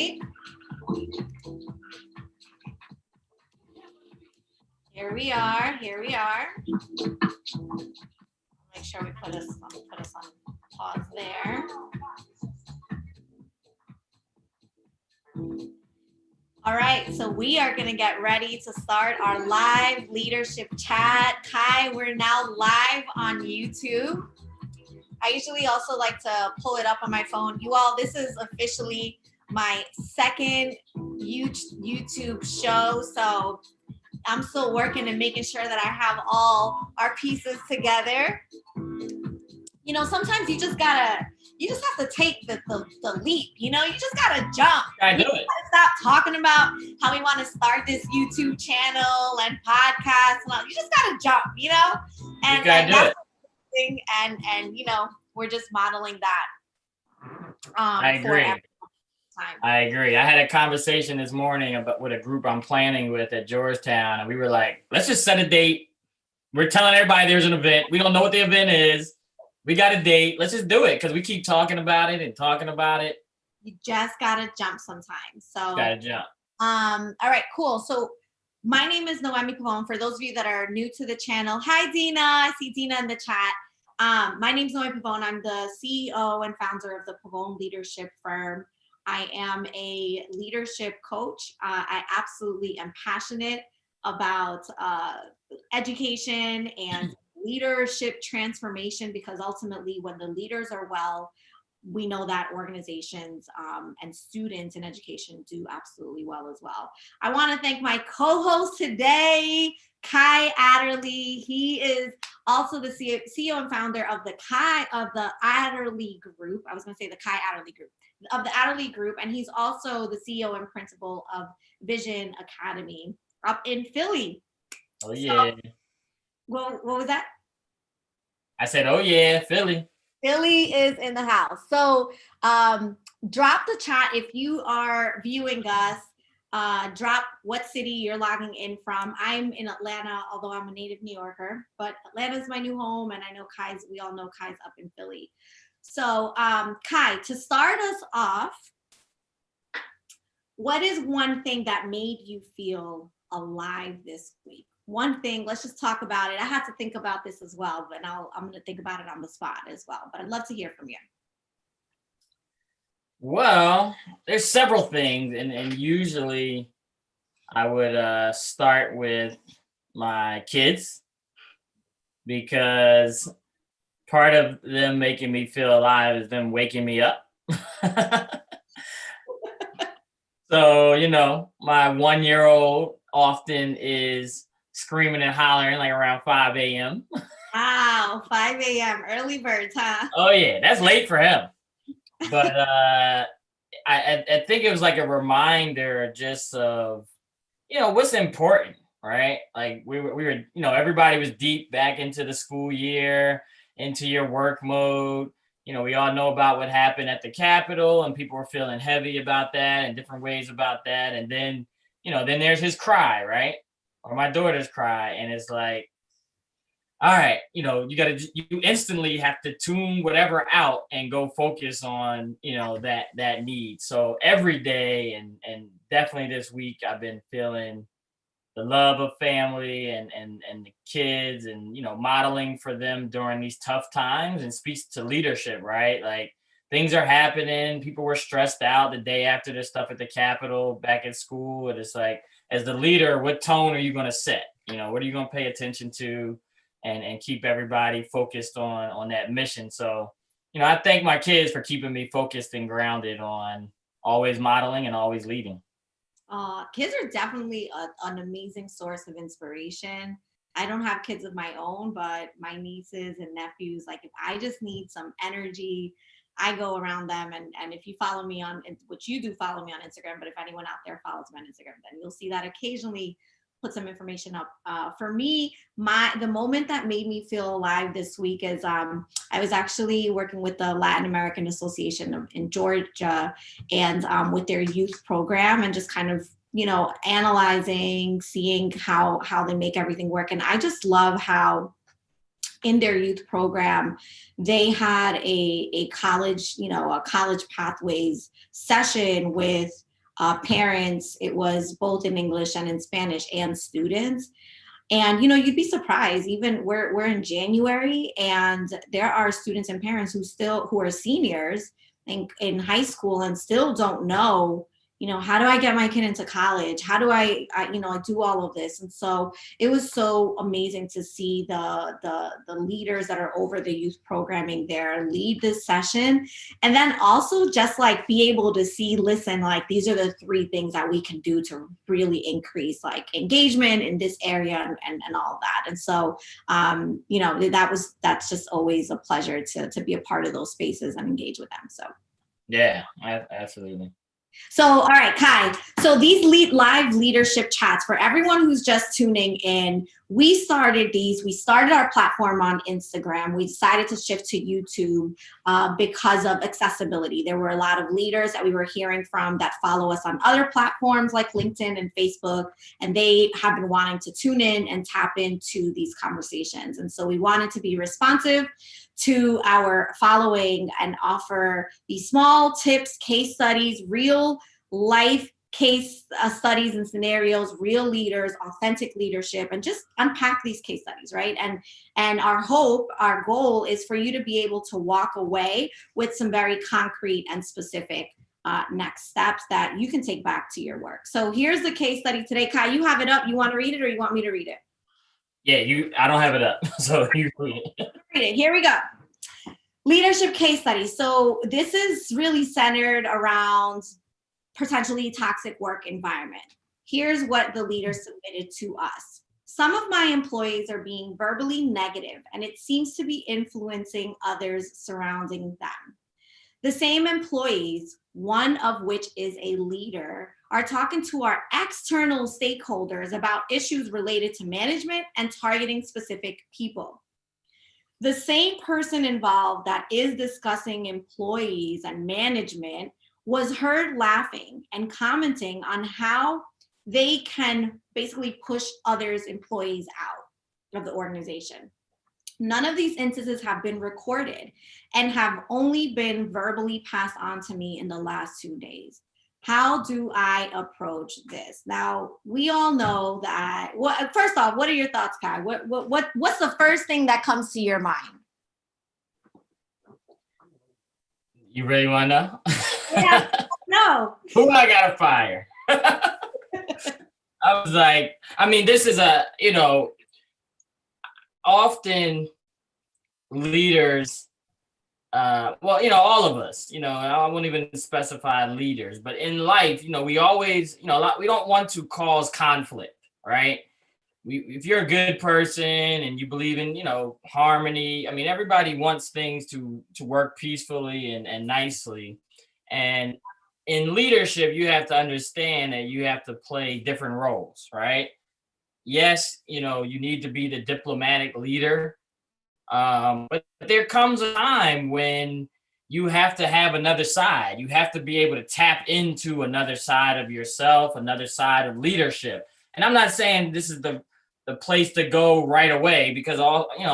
right. Here we are. Make sure we put us on pause there. All right, so we are going to get ready to start our live leadership chat. Kai, we're now live on YouTube. I usually also like to pull it up on my phone. You all, this is officially my second YouTube show, so I'm still working and making sure that I have all our pieces together. You know, sometimes you just have to take the leap, you know, you just gotta jump. I do it. Gotta stop talking about how we want to start this YouTube channel and podcast. You just gotta jump, you know? And, you gotta do it. And you know, we're just modeling that. I agree. I agree. I had a conversation this morning with a group I'm planning with at Georgetown, and we were like, let's just set a date. We're telling everybody there's an event. We don't know what the event is. We got a date. Let's just do it because we keep talking about it. You just gotta jump sometimes. So gotta jump. All right, cool. So my name is Noemi Pavone. For those of you that are new to the channel, hi Dina. I see Dina in the chat. My name is Noemi Pavone. I'm the CEO and founder of the Pavone Leadership Firm. I am a leadership coach. I absolutely am passionate about education and leadership transformation, because ultimately when the leaders are well, we know that organizations and students in education do absolutely well as well. I want to thank my co-host today, Kai Adderley. He is also the CEO and founder of the Adderley Group. I was going to say the Kai Adderley Group. Of the Adderley Group, and he's also the CEO and principal of Vision Academy up in Philly. Oh yeah. So, what was that? I said, oh yeah, Philly. Philly is in the house. So drop the chat if you are viewing us. Drop what city you're logging in from. I'm in Atlanta, although I'm a native New Yorker, but Atlanta's my new home, and I know we all know Kai's up in Philly. So Kai, to start us off, what is one thing that made you feel alive this week? One thing, let's just talk about it. I had to think about this as well, but I'm going to think about it on the spot as well. But I'd love to hear from you. Well, there's several things, and usually I would start with my kids, because part of them making me feel alive is them waking me up. So, you know, my 1-year-old often is screaming and hollering like around 5 a.m. Wow, 5 a.m. early birds, huh? Oh yeah, that's late for him. But I think it was like a reminder just of, you know, what's important, right? Like we were, you know, everybody was deep back into the school year, into your work mode. You know, we all know about what happened at the Capitol, and people were feeling heavy about that and different ways about that. And then, you know, then there's his cry, right? Or my daughter's cry. And it's like, all right, you know, you instantly have to tune whatever out and go focus on, you know, that need. So every day and definitely this week, I've been feeling the love of family and the kids, and, you know, modeling for them during these tough times, and speaks to leadership, right? Like things are happening. People were stressed out the day after the stuff at the Capitol, back at school. And it's like, as the leader, what tone are you going to set? You know, what are you going to pay attention to, and keep everybody focused on that mission? So, you know, I thank my kids for keeping me focused and grounded on always modeling and always leading. Kids are definitely an amazing source of inspiration. I don't have kids of my own, but my nieces and nephews, like if I just need some energy, I go around them. And if you follow me on, which you do follow me on Instagram, but if anyone out there follows me on Instagram, then you'll see that occasionally put some information up. For me, the moment that made me feel alive this week is I was actually working with the Latin American Association in Georgia, and with their youth program, and just kind of, you know, analyzing, seeing how they make everything work. And I just love how in their youth program, they had a college, you know, a college pathways session with parents. It was both in English and in Spanish, and students. And you'd be surprised. Even we're in January, and there are students and parents who are seniors in high school and still don't know, how do I get my kid into college? How do I do all of this? And so it was so amazing to see the leaders that are over the youth programming there lead this session. And then also just like be able to see, listen, like these are the 3 things that we can do to really increase like engagement in this area and all of that. And so, that's just always a pleasure to be a part of those spaces and engage with them. So. Yeah, absolutely. So, all right, Kai. So these live leadership chats, for everyone who's just tuning in, we started our platform on Instagram. We decided to shift to YouTube because of accessibility. There were a lot of leaders that we were hearing from that follow us on other platforms like LinkedIn and Facebook, and they have been wanting to tune in and tap into these conversations. And so we wanted to be responsive to our following and offer these small tips, case studies, real life case studies and scenarios, real leaders, authentic leadership, and just unpack these case studies, right? And our goal is for you to be able to walk away with some very concrete and specific next steps that you can take back to your work. So here's the case study today. Kai, you have it up. You want to read it or you want me to read it? Yeah, I don't have it up, so you read it. Read it. Here we go. Leadership case study. So this is really centered around potentially toxic work environment. Here's what the leader submitted to us. Some of my employees are being verbally negative, and it seems to be influencing others surrounding them. The same employees, one of which is a leader, are talking to our external stakeholders about issues related to management and targeting specific people. The same person involved that is discussing employees and management was heard laughing and commenting on how they can basically push others' employees out of the organization. None of these instances have been recorded and have only been verbally passed on to me in the last 2 days. How do I approach this? Now, we all know that, first off, what are your thoughts, Kai? What's the first thing that comes to your mind? You really want to know? Yeah, no. Who I got to fire? I was like, this is often leaders, all of us, I won't even specify leaders, but in life, we always, we don't want to cause conflict, right? If you're a good person and you believe in, harmony, everybody wants things to work peacefully and nicely. And in leadership, you have to understand that you have to play different roles, right? Yes, you need to be the diplomatic leader. But there comes a time when you have to have another side. You have to be able to tap into another side of yourself, another side of leadership. And I'm not saying this is the place to go right away, because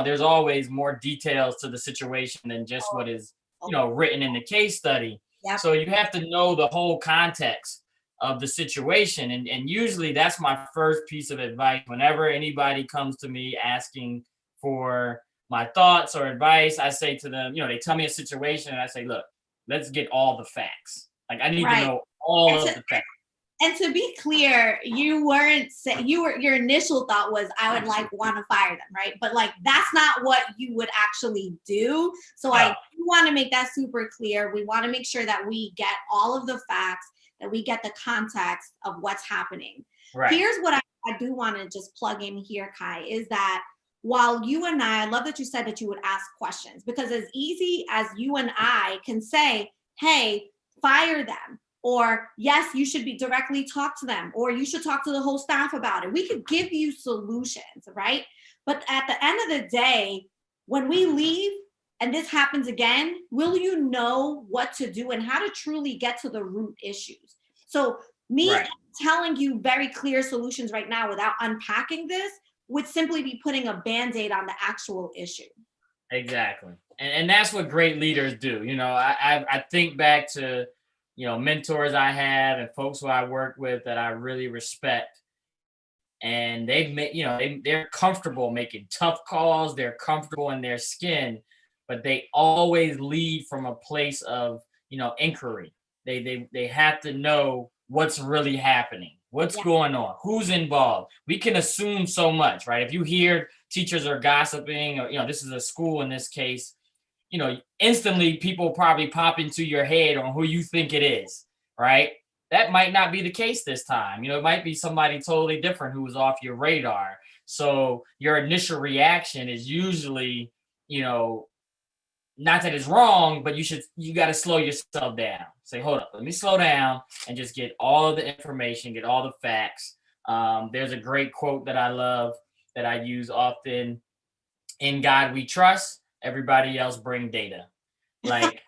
there's always more details to the situation than just what is, written in the case study. Yep. So you have to know the whole context of the situation. And usually that's my first piece of advice whenever anybody comes to me asking for my thoughts or advice. I say to them, they tell me a situation and I say, look, let's get all the facts. Like I need to know all of the facts. And to be clear, your initial thought was I would want to fire them, right? But that's not what you would actually do. So I do want to make that super clear. We want to make sure that we get all of the facts, that we get the context of what's happening. Right. Here's what I do want to just plug in here, Kai, is that while you and I love that you said that you would ask questions, because as easy as you and I can say, hey, fire them, or yes, you should be directly talk to them, or you should talk to the whole staff about it. We could give you solutions, right? But at the end of the day, when we leave and this happens again, will you know what to do and how to truly get to the root issues? So me telling you very clear solutions right now without unpacking this would simply be putting a Band-Aid on the actual issue. Exactly. And that's what great leaders do. I think back to mentors I have and folks who I work with that I really respect. And they've made, they're comfortable making tough calls. They're comfortable in their skin, but they always lead from a place of, inquiry. They have to know what's really happening, what's Yeah. going on, who's involved. We can assume so much, right? If you hear teachers are gossiping, or, this is a school in this case, instantly people probably pop into your head on who you think it is, right? That might not be the case this time. It might be somebody totally different who was off your radar. So your initial reaction is usually, not that it's wrong, but you got to slow yourself down. Say, hold up, let me slow down and just get all of the information, get all the facts. There's a great quote that I love that I use often: "In God we trust, everybody else bring data." Like,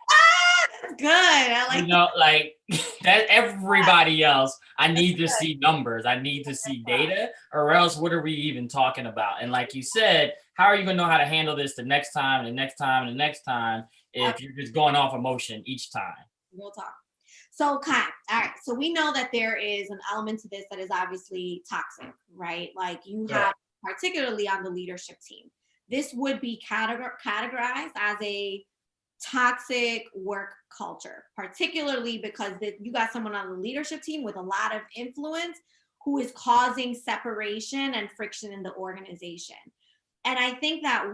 That's good. I like like that. Everybody else, I need to see numbers, I need to see data, or else what are we even talking about? And like you said, how are you gonna know how to handle this the next time and the next time and the next time if you're just going off emotion each time? real talk. So, Kai, all right. So we know that there is an element to this that is obviously toxic, right? Like you Yeah. have, particularly on the leadership team, this would be categorized as a toxic work culture, particularly because you got someone on the leadership team with a lot of influence who is causing separation and friction in the organization. And I think that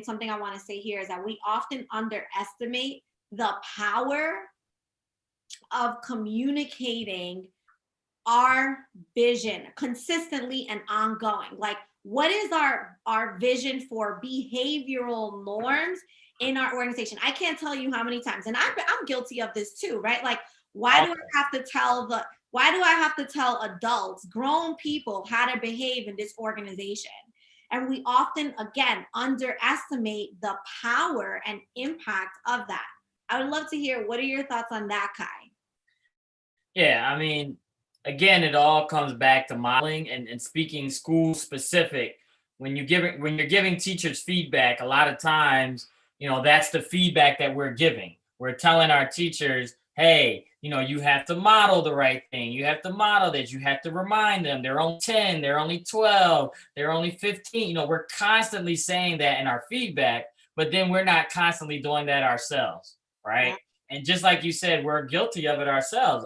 something I want to say here is that we often underestimate the power of communicating our vision consistently and ongoing. Like, what is our vision for behavioral norms in our organization? I can't tell you how many times, and I'm guilty of this too, right? Like, why do I have to tell adults, grown people, how to behave in this organization? And we often, again, underestimate the power and impact of that. I would love to hear, what are your thoughts on that, Kai? Yeah, I mean, again, it all comes back to modeling and speaking school specific. When you're giving teachers feedback, a lot of times, that's the feedback that we're giving. We're telling our teachers, hey, you have to model the right thing. You have to model this. You have to remind them they're only 10, they're only 12, they're only 15. We're constantly saying that in our feedback, but then we're not constantly doing that ourselves, right? Yeah. And just like you said, we're guilty of it ourselves.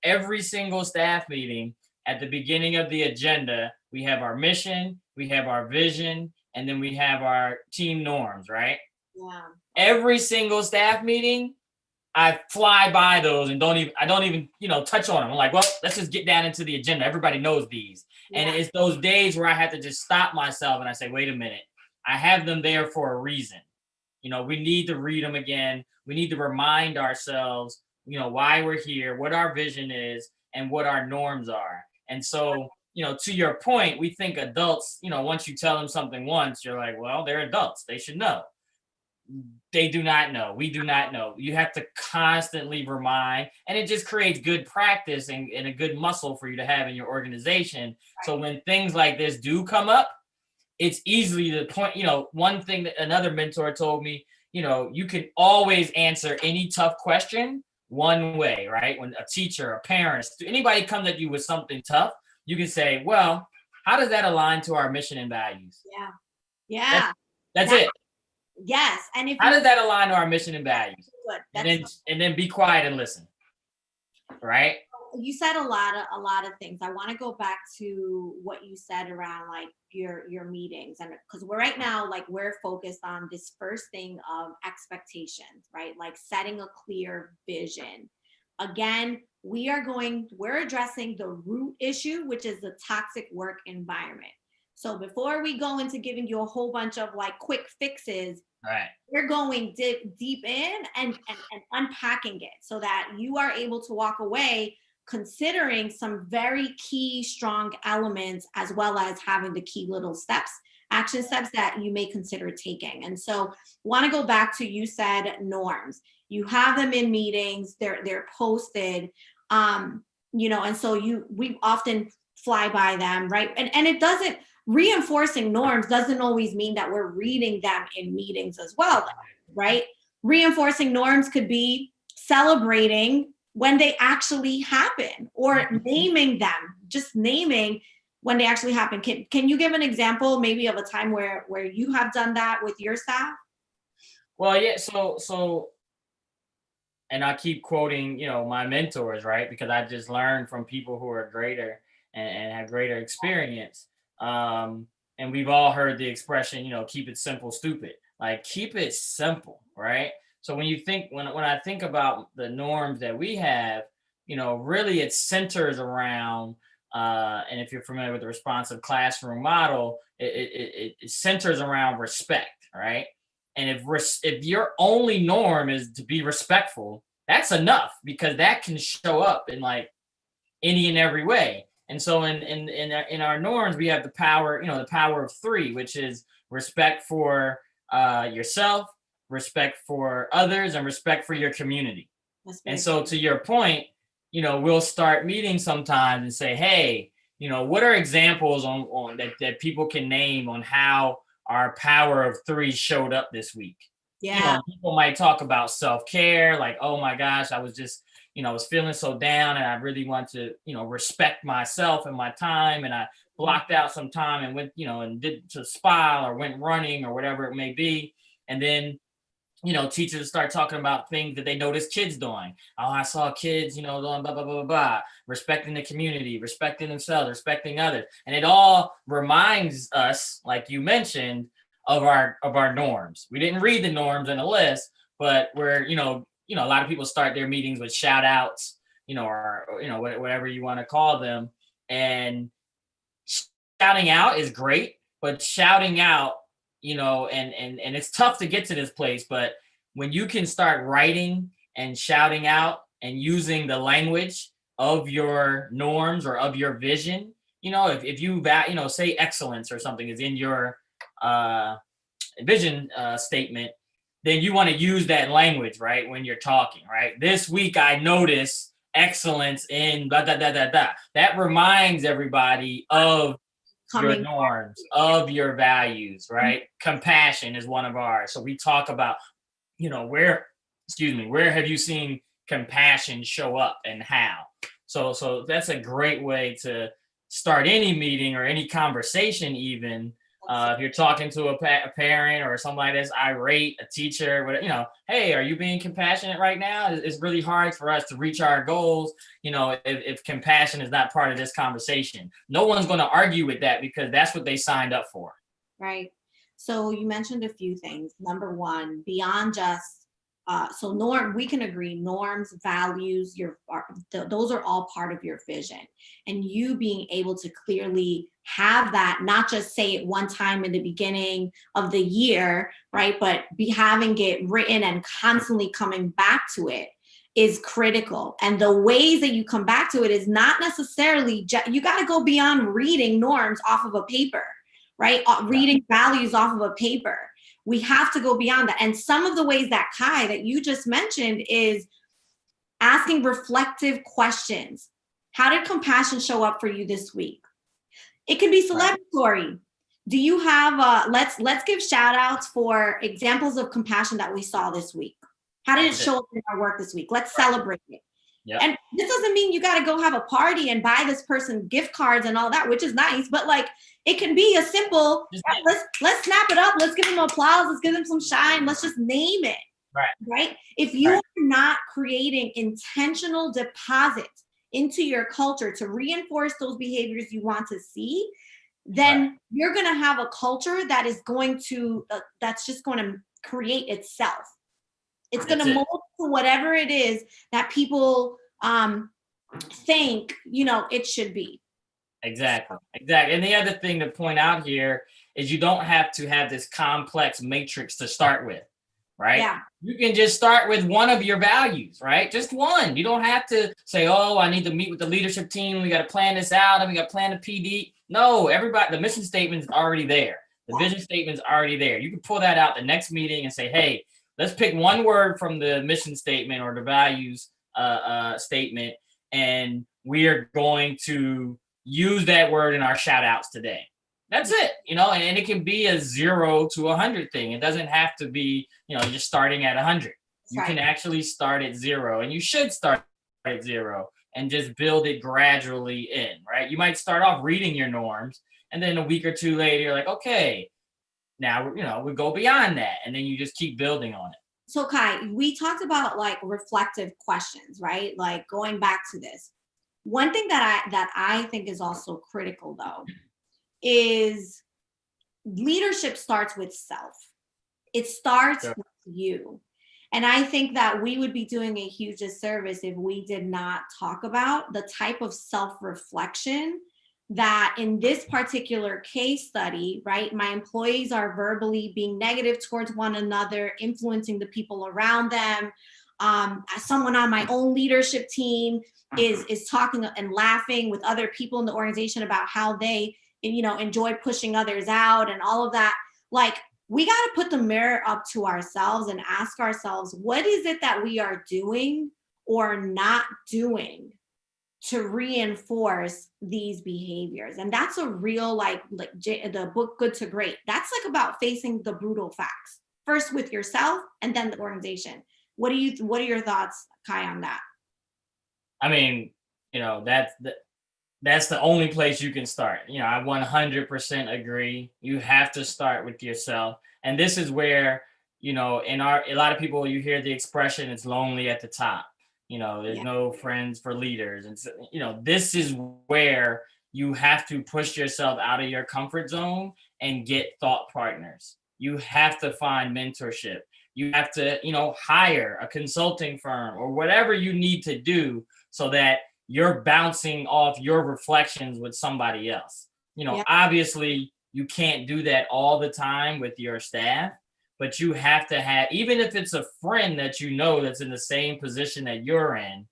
Every single staff meeting, at the beginning of the agenda, we have our mission, we have our vision, and then we have our team norms, right? Yeah. Every single staff meeting, I fly by those and I don't even, touch on them. I'm like, well, let's just get down into the agenda. Everybody knows these. And Yeah. it's those days where I have to just stop myself and I say, wait a minute, I have them there for a reason. We need to read them again. We need to remind ourselves, why we're here, what our vision is, and what our norms are. And so, to your point, we think adults, once you tell them something once, you're like, well, they're adults, they should know. They do not know. We do not know. You have to constantly remind, and it just creates good practice and a good muscle for you to have in your organization. Right. So when things like this do come up, it's easily the point. One thing that another mentor told me, you can always answer any tough question one way, right? When a teacher, a parent, anybody comes at you with something tough, you can say, well, how does that align to our mission and values? Yeah. Yeah. That's it. Yes. And how does that align to our mission and values? Good. And then be quiet and listen. Right? You said a lot of things. I want to go back to what you said around like your meetings, and because right now, like, we're focused on this first thing of expectations, right? Like setting a clear vision. Again, we're addressing the root issue, which is the toxic work environment. So before we go into giving you a whole bunch of like quick fixes, right, we're going deep in and unpacking it so that you are able to walk away considering some very key, strong elements, as well as having the key little action steps that you may consider taking. And so want to go back to, you said norms. You have them in meetings, they're posted, and so we often fly by them, right? And it doesn't, reinforcing norms doesn't always mean that we're reading them in meetings as well, right? Reinforcing norms could be celebrating when they actually happen, or naming them, just naming when they actually happen. Can you give an example maybe of a time where you have done that with your staff? Well, yeah. So, and I keep quoting, my mentors, right? Because I just learned from people who are greater and have greater experience. And we've all heard the expression, keep it simple, stupid. Like keep it simple, right? So when you think when I think about the norms that we have, really it centers around and if you're familiar with the responsive classroom model, it centers around respect, right? And if your only norm is to be respectful, that's enough because that can show up in like any and every way. And so in our norms, we have the power, the power of three, which is respect for yourself, respect for others, and respect for your community. And so to your point, we'll start meeting sometimes and say, hey, what are examples on that people can name on how our power of three showed up this week? Yeah. People might talk about self-care, like, oh my gosh, I was just, I was feeling so down and I really want to, respect myself and my time. And I blocked out some time and went, and did to spa or went running or whatever it may be. And then, teachers start talking about things that they notice kids doing. Oh, I saw kids, doing blah, blah, blah, blah, blah, respecting the community, respecting themselves, respecting others. And it all reminds us, like you mentioned, of our norms. We didn't read the norms in the list, but we're, a lot of people start their meetings with shout outs, or whatever you want to call them. And shouting out is great, but shouting out, and it's tough to get to this place, but when you can start writing and shouting out and using the language of your norms or of your vision, if you say excellence or something is in your vision statement, then you want to use that language, right? When you're talking, right? This week I noticed excellence in blah, blah, blah, blah, blah. That reminds everybody of your norms, of your values, right? Compassion is one of ours. So we talk about, where have you seen compassion show up and how? So that's a great way to start any meeting or any conversation, even if you're talking to a parent or somebody that's irate, a teacher, hey, are you being compassionate right now? It's really hard for us to reach our goals, if compassion is not part of this conversation. No one's going to argue with that because that's what they signed up for. Right. So you mentioned a few things. Number one, beyond just we can agree norms, values, those are all part of your vision, and you being able to clearly have that, not just say it one time in the beginning of the year, right? But having it written and constantly coming back to it is critical. And the ways that you come back to it is not necessarily, you got to go beyond reading norms off of a paper, right? Reading values off of a paper. We have to go beyond that. And some of the ways that Kai, that you just mentioned, is asking reflective questions. How did compassion show up for you this week? It can be celebratory. Do you have, let's give shout outs for examples of compassion that we saw this week. How did it show up in our work this week? Let's celebrate it. Yep. And this doesn't mean you got to go have a party and buy this person gift cards and all that, which is nice, but like, it can be a simple, let's snap it up. Let's give them applause. Let's give them some shine. Let's just name it. Right? If you are not creating intentional deposits into your culture to reinforce those behaviors you want to see, then you're going to have a culture that is going to, that's just going to create itself. It's going to mold to whatever it is that people think, it should be. Exactly. And the other thing to point out here is you don't have to have this complex matrix to start with, right? Yeah. You can just start with one of your values, right? Just one. You don't have to say, oh, I need to meet with the leadership team. We got to plan this out and we got to plan the PD. No, the mission statement is already there. The vision statement is already there. You can pull that out the next meeting and say, hey, let's pick one word from the mission statement or the values statement, and we are going to use that word in our shout outs today. That's it, and it can be a 0 to 100 thing. It doesn't have to be, just starting at 100. You right. can actually start at zero, and you should start at zero and just build it gradually in, right? You might start off reading your norms, and then a week or two later, you're like, okay, now, we go beyond that. And then you just keep building on it. So Kai, we talked about like reflective questions, right? Like going back to this. One thing that I think is also critical though is leadership starts with self. It starts Sure. with you. And I think that we would be doing a huge disservice if we did not talk about the type of self reflection that in this particular case study, right, my employees are verbally being negative towards one another, influencing the people around them. Someone on my own leadership team is talking and laughing with other people in the organization about how they, enjoy pushing others out and all of that. Like, we got to put the mirror up to ourselves and ask ourselves, what is it that we are doing or not doing to reinforce these behaviors? And that's a real, like the book Good to Great, that's like about facing the brutal facts first with yourself and then the organization. What are your thoughts, Kai, on that? I mean, that's the only place you can start. I 100% agree. You have to start with yourself. And this is where, a lot of people, you hear the expression, it's lonely at the top. There's Yeah. no friends for leaders. And so, this is where you have to push yourself out of your comfort zone and get thought partners. You have to find mentorship. You have to, hire a consulting firm or whatever you need to do so that you're bouncing off your reflections with somebody else. Yeah. Obviously, you can't do that all the time with your staff, but you have to have, even if it's a friend that that's in the same position that you're in,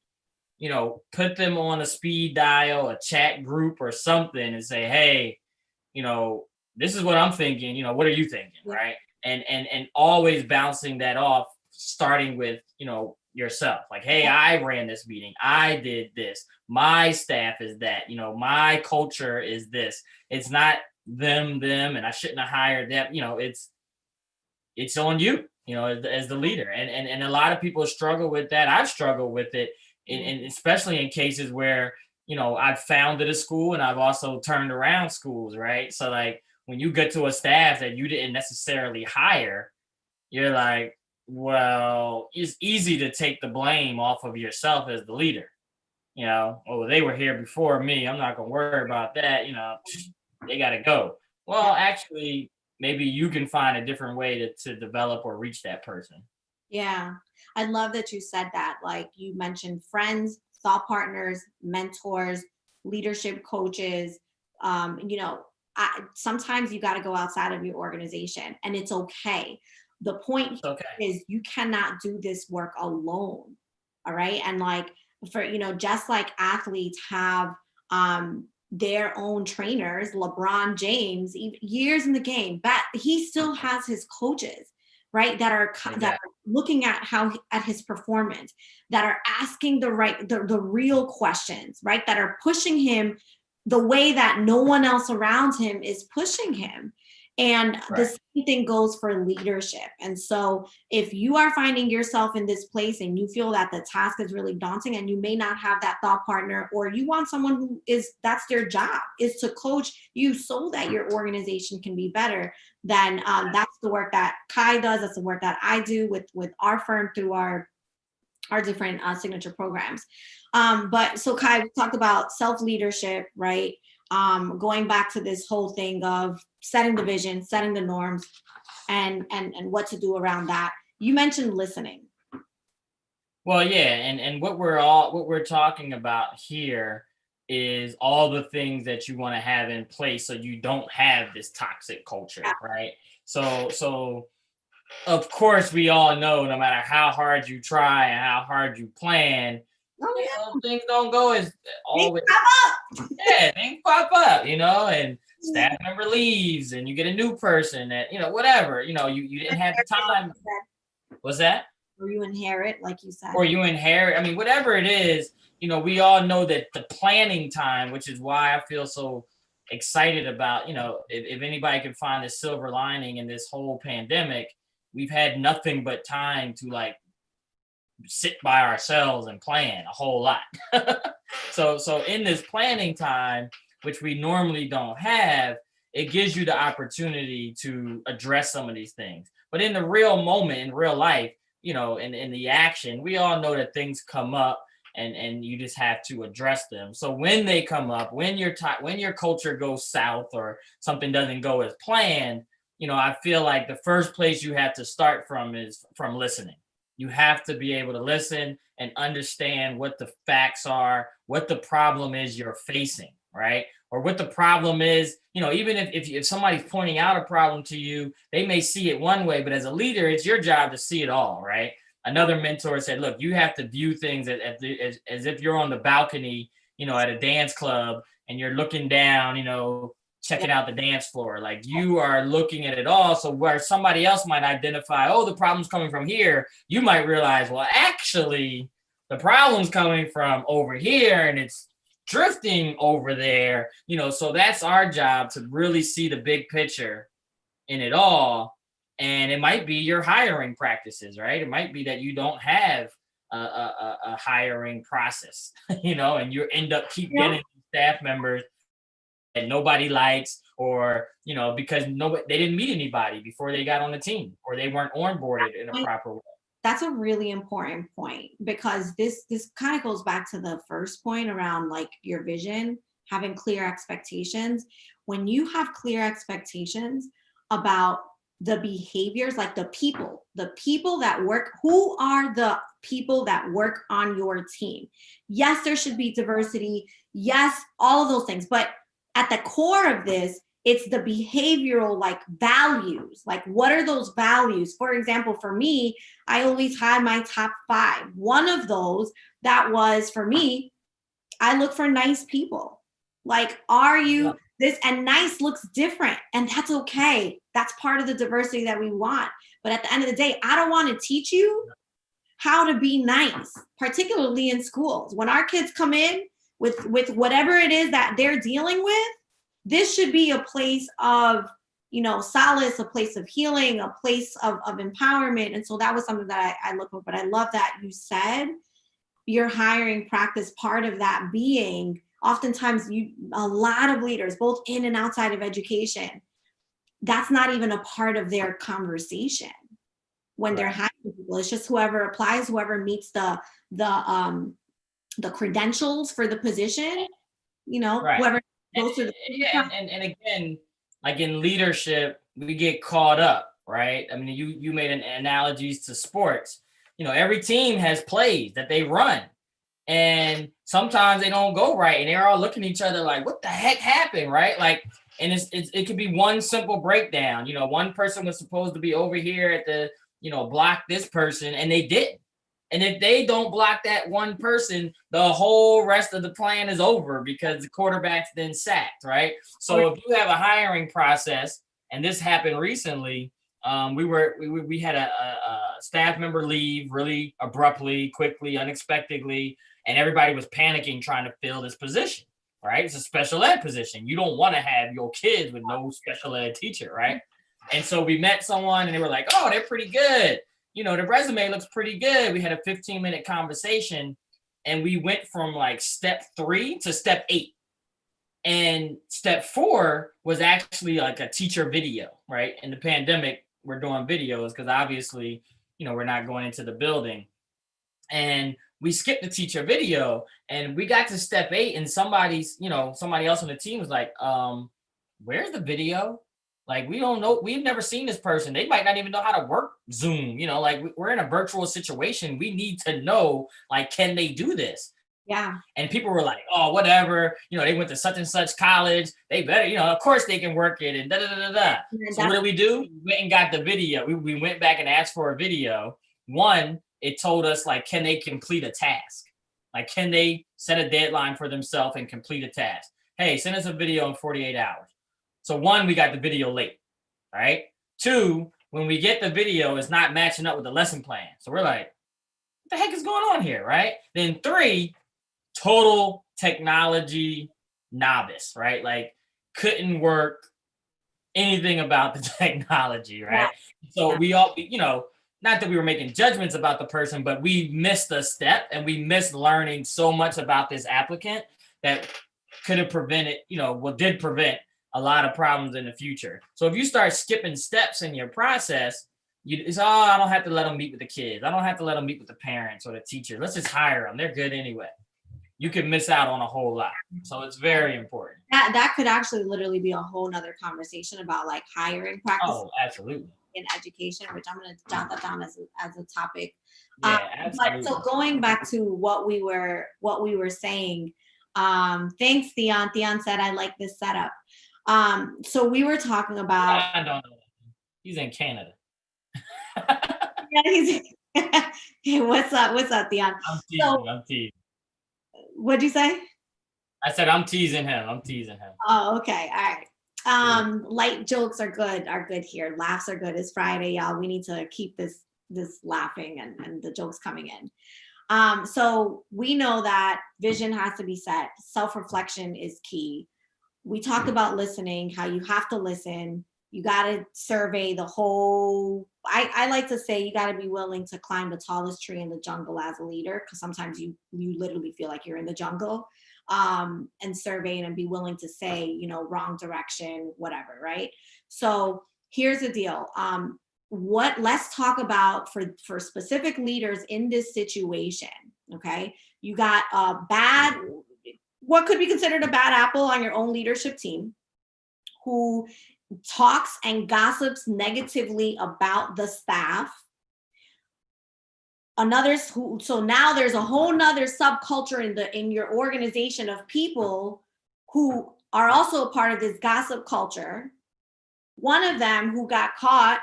put them on a speed dial, a chat group or something and say, hey, this is what I'm thinking, what are you thinking, Yeah. right? And always bouncing that off, starting with, yourself. Like, hey, I ran this meeting, I did this, my staff is that, my culture is this. It's not them, and I shouldn't have hired them. It's on you, as the leader. And a lot of people struggle with that. I've struggled with it, and especially in cases where, I've founded a school and I've also turned around schools, right? So like when you get to a staff that you didn't necessarily hire, you're like, well, it's easy to take the blame off of yourself as the leader. Oh, they were here before me, I'm not gonna worry about that. They gotta go. Well, actually, maybe you can find a different way to develop or reach that person. Yeah. I love that you said that. Like you mentioned friends, thought partners, mentors, leadership coaches. Um, you know, sometimes you got to go outside of your organization and it's okay. The point It's okay. is you cannot do this work alone. All right. And like just like athletes have their own trainers, LeBron James, years in the game, but he still has his coaches, right? That Exactly. are looking at at his performance, that are asking the real questions, right? That are pushing him the way that no one else around him is pushing him. And the Right. same thing goes for leadership. And so if you are finding yourself in this place and you feel that the task is really daunting and you may not have that thought partner, or you want someone who that's their job, is to coach you so that your organization can be better, then that's the work that Kai does. That's the work that I do with our firm through our different signature programs. But so Kai, we talked about self-leadership, right? Going back to this whole thing of setting the vision, setting the norms, and what to do around that. You mentioned listening. Well, yeah, and what we're talking about here is all the things that you want to have in place so you don't have this toxic culture, Yeah. right? So of course we all know no matter how hard you try and how hard you plan, Oh yeah. things don't go as Things always. pop up. Yeah, things pop up, and staff member leaves and you get a new person that, whatever, you didn't have the time. What's that? Or you inherit, like you said. Or you inherit, I mean, whatever it is, we all know that the planning time, which is why I feel so excited about, if anybody can find a silver lining in this whole pandemic, we've had nothing but time to like sit by ourselves and plan a whole lot. So in this planning time, which we normally don't have, it gives you the opportunity to address some of these things. But in the real moment, in real life, in the action, we all know that things come up, and you just have to address them. So when they come up, when your culture goes south or something doesn't go as planned, I feel like the first place you have to start from is from listening. You have to be able to listen and understand what the facts are, what the problem is you're facing, right? Or what the problem is, even if somebody's pointing out a problem to you, they may see it one way, but as a leader, it's your job to see it all, right? Another mentor said, look, you have to view things as if you're on the balcony, at a dance club, and you're looking down, checking out the dance floor. Like, you are looking at it all. So where somebody else might identify, oh, the problem's coming from here, you might realize, well, actually, the problem's coming from over here, and it's drifting over there. So that's our job, to really see the big picture in it all. And it might be your hiring practices, right? It might be that you don't have a hiring process, and you end up keep getting staff members that nobody likes, or because they didn't meet anybody before they got on the team, or they weren't onboarded in a proper way. That's a really important point, because this kind of goes back to the first point around like your vision, having clear expectations. When you have clear expectations about the behaviors, like the people that work, who are the people that work on your team? Yes, there should be diversity. Yes, all of those things. But at the core of this, it's the behavioral, like, values. Like, what are those values? For example, for me, I always had my top 5. One of those, that was, for me, I look for nice people. Like, are you this? And nice looks different, and that's okay. That's part of the diversity that we want. But at the end of the day, I don't want to teach you how to be nice, particularly in schools. When our kids come in with whatever it is that they're dealing with, this should be a place of, solace, a place of healing, a place of empowerment. And so that was something that I look for. But I love that you said your hiring practice, part of that being, oftentimes a lot of leaders, both in and outside of education, that's not even a part of their conversation when they're hiring people. It's just whoever applies, whoever meets the credentials for the position, whoever goes to the and again, like in leadership, we get caught up, right? I mean, you made an analogies to sports. Every team has plays that they run, and sometimes they don't go right, and they're all looking at each other like, what the heck happened, right? Like, and it could be one simple breakdown. One person was supposed to be over here at the, block this person, and they didn't. And if they don't block that one person, the whole rest of the plan is over, because the quarterback's then sacked, right? So if you have a hiring process, and this happened recently, we had a staff member leave really abruptly, quickly, unexpectedly, and everybody was panicking trying to fill this position, right? It's a special ed position. You don't want to have your kids with no special ed teacher, right? And so we met someone, and they were like, oh, they're pretty good. The resume looks pretty good. We had a 15-minute conversation, and we went from like step 3 to step 8. And step 4 was actually like a teacher video, right? In the pandemic, we're doing videos because obviously, we're not going into the building. And we skipped the teacher video, and we got to step 8, and somebody else on the team was like, where's the video? Like, we don't know. We've never seen this person. They might not even know how to work Zoom. Like, we're in a virtual situation. We need to know, like, can they do this? Yeah. And people were like, oh, whatever. They went to such and such college. They better, of course they can work it, and da da da da da. So what did we do? We went and got the video. We went back and asked for a video. One, it told us, like, can they complete a task? Like, can they set a deadline for themselves and complete a task? Hey, send us a video in 48 hours. So 1, we got the video late, right? 2, when we get the video, it's not matching up with the lesson plan. So we're like, what the heck is going on here, right? Then 3, total technology novice, right? Like, couldn't work anything about the technology, right? Yeah. So we all, not that we were making judgments about the person, but we missed a step and we missed learning so much about this applicant that could have prevented, did prevent a lot of problems in the future. So if you start skipping steps in your process, I don't have to let them meet with the kids. I don't have to let them meet with the parents or the teacher. Let's just hire them. They're good anyway. You can miss out on a whole lot. So it's very important. That could actually literally be a whole nother conversation about like hiring practices. Oh, absolutely. In education, which I'm going to jot that down as a topic. Yeah, absolutely. But so going back to what we were saying, thanks, Theon. Theon said, I like this setup. So we were talking about. I don't know. He's in Canada. Yeah, what's up, Theon? I'm teasing. What'd you say? I said I'm teasing him. Oh, okay. All right. Light jokes are good here. Laughs are good. It's Friday, y'all. We need to keep this laughing and the jokes coming in. So we know that vision has to be set. Self-reflection is key. We talked about listening, how you have to listen. You got to survey the whole, I like to say you got to be willing to climb the tallest tree in the jungle as a leader, because sometimes you literally feel like you're in the jungle, and survey and be willing to say, wrong direction, whatever, right? So here's the deal. Let's talk about for specific leaders in this situation, okay? You got what could be considered a bad apple on your own leadership team who talks and gossips negatively about the staff. So now there's a whole nother subculture in your organization of people who are also a part of this gossip culture. One of them who got caught,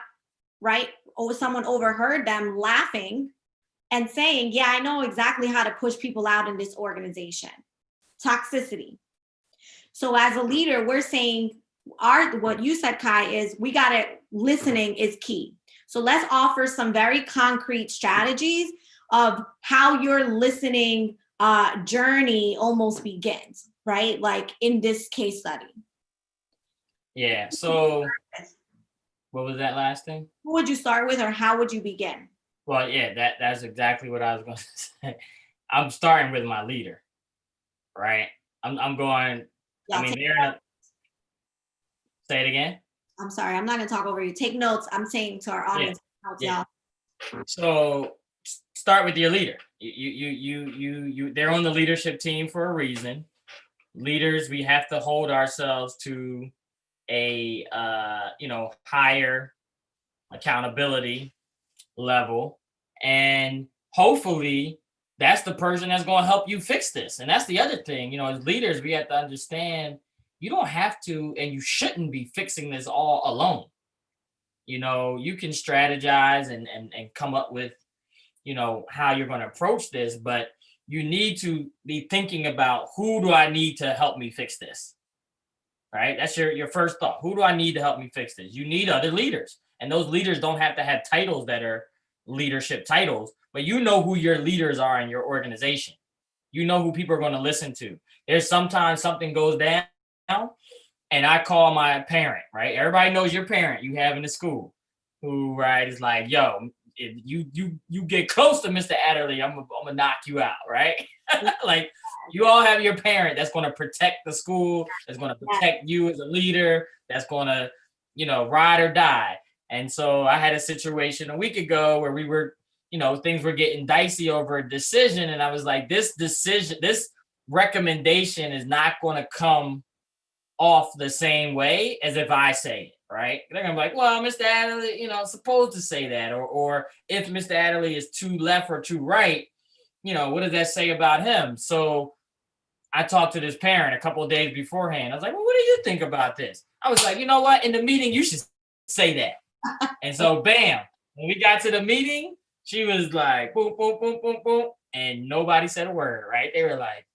right? Or someone overheard them laughing and saying, yeah, I know exactly how to push people out in this organization. Toxicity. So as a leader, we're saying what you said, Kai, is listening is key. So let's offer some very concrete strategies of how your listening journey almost begins, right? Like in this case study. Yeah. So what was that last thing? Who would you start with, or how would you begin? Well, yeah, that's exactly what I was going to say. I'm starting with my leader, right? I'm going. Yeah, say it again. I'm sorry, I'm not going to talk over you. Take notes. I'm saying to our audience, yeah. So start with your leader. You they're on the leadership team for a reason. Leaders, we have to hold ourselves to a higher accountability level, and hopefully that's the person that's going to help you fix this. And that's the other thing, as leaders, we have to understand you don't have to, and you shouldn't be fixing this all alone. You can strategize and come up with, how you're going to approach this, but you need to be thinking about, who do I need to help me fix this? Right? That's your first thought. Who do I need to help me fix this? You need other leaders, and those leaders don't have to have titles that are leadership titles, but who your leaders are in your organization. Who people are going to listen to. There's sometimes something goes down and I call my parent, right? Everybody knows your parent you have in the school who, right, is like, yo, if you get close to Mr. Adderley, I'm gonna knock you out, right? Like, you all have your parent that's going to protect the school, that's going to protect you as a leader, that's going to, ride or die. And so I had a situation a week ago where we were, things were getting dicey over a decision. And I was like, this recommendation is not going to come off the same way as if I say it, right? They're gonna be like, well, Mr. Adderley, supposed to say that, or if Mr. Adderley is too left or too right, what does that say about him? So I talked to this parent a couple of days beforehand. I was like, well, what do you think about this? I was like, you know what? In the meeting, you should say that. And so, bam, when we got to the meeting, she was like, boom, boom, boom, boom, boom, and nobody said a word, right? They were like,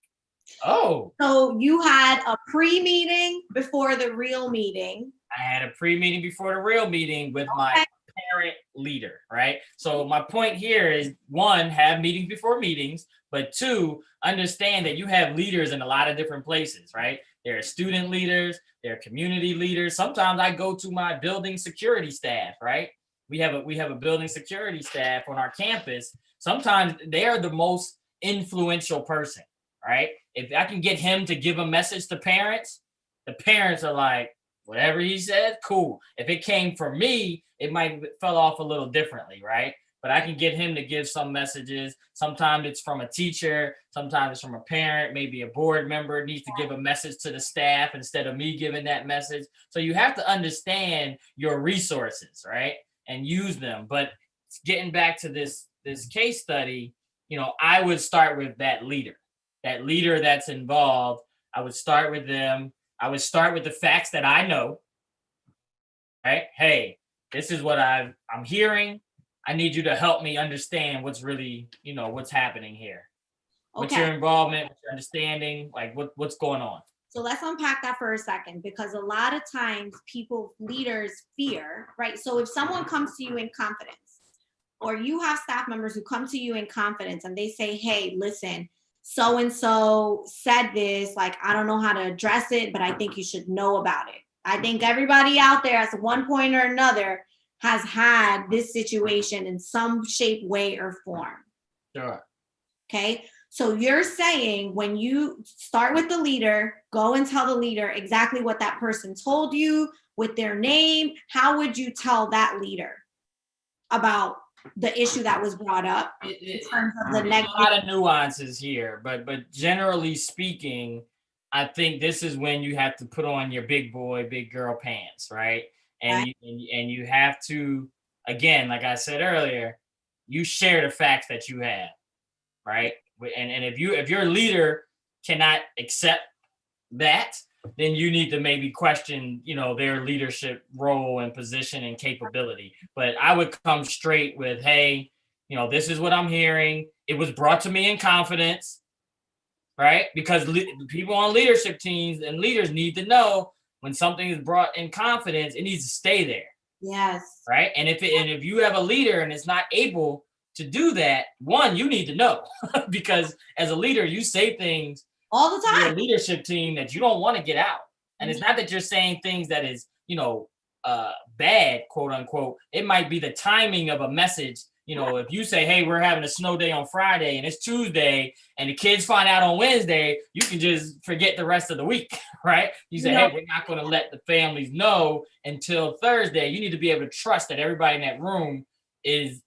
oh. So you had a pre-meeting before the real meeting. I had a pre-meeting before the real meeting with my parent leader, right? So my point here is, one, have meetings before meetings, but two, understand that you have leaders in a lot of different places, right? There are student leaders, there are community leaders. Sometimes I go to my building security staff, right? we have a building security staff on our campus. Sometimes they are the most influential person, right? If I can get him to give a message to parents, the parents are like, whatever he said, cool. If it came from me, it might fell off a little differently, right? But I can get him to give some messages. Sometimes it's from a teacher, sometimes it's from a parent, maybe a board member needs to give a message to the staff instead of me giving that message. So you have to understand your resources, right? And use them. But getting back to this case study, I would start with that leader that's involved. I would start with them. I would start with the facts that I know, right? Hey, this is what I'm hearing. I need you to help me understand what's really, what's happening here. What's your Okay. involvement, what's your understanding, like what's going on? So let's unpack that for a second, because a lot of times leaders fear, right? So if someone comes to you in confidence, or you have staff members who come to you in confidence and they say, hey, listen, so and so said this, like, I don't know how to address it, but I think you should know about it. I think everybody out there at one point or another has had this situation in some shape, way, or form. Sure. Okay. So you're saying when you start with the leader, go and tell the leader exactly what that person told you with their name. How would you tell that leader about the issue that was brought up in terms of the There's negative? a lot of nuances here, but generally speaking, I think this is when you have to put on your big boy, big girl pants, right? And you have to, again, like I said earlier, you share the facts that you have, right? And if your leader cannot accept that, then you need to maybe question, their leadership role and position and capability. But I would come straight with, hey, this is what I'm hearing. It was brought to me in confidence, right? Because people on leadership teams and leaders need to know when something is brought in confidence, it needs to stay there. Yes. Right. And if you have a leader and it's not able to do that, one, you need to know because as a leader, you say things all the to your time. leadership team that you don't want to get out. And it's not that you're saying things that is, bad, quote unquote. It might be the timing of a message. If you say, hey, we're having a snow day on Friday and it's Tuesday and the kids find out on Wednesday, you can just forget the rest of the week, right? You say, hey, we're not going to let the families know until Thursday. You need to be able to trust that everybody in that room is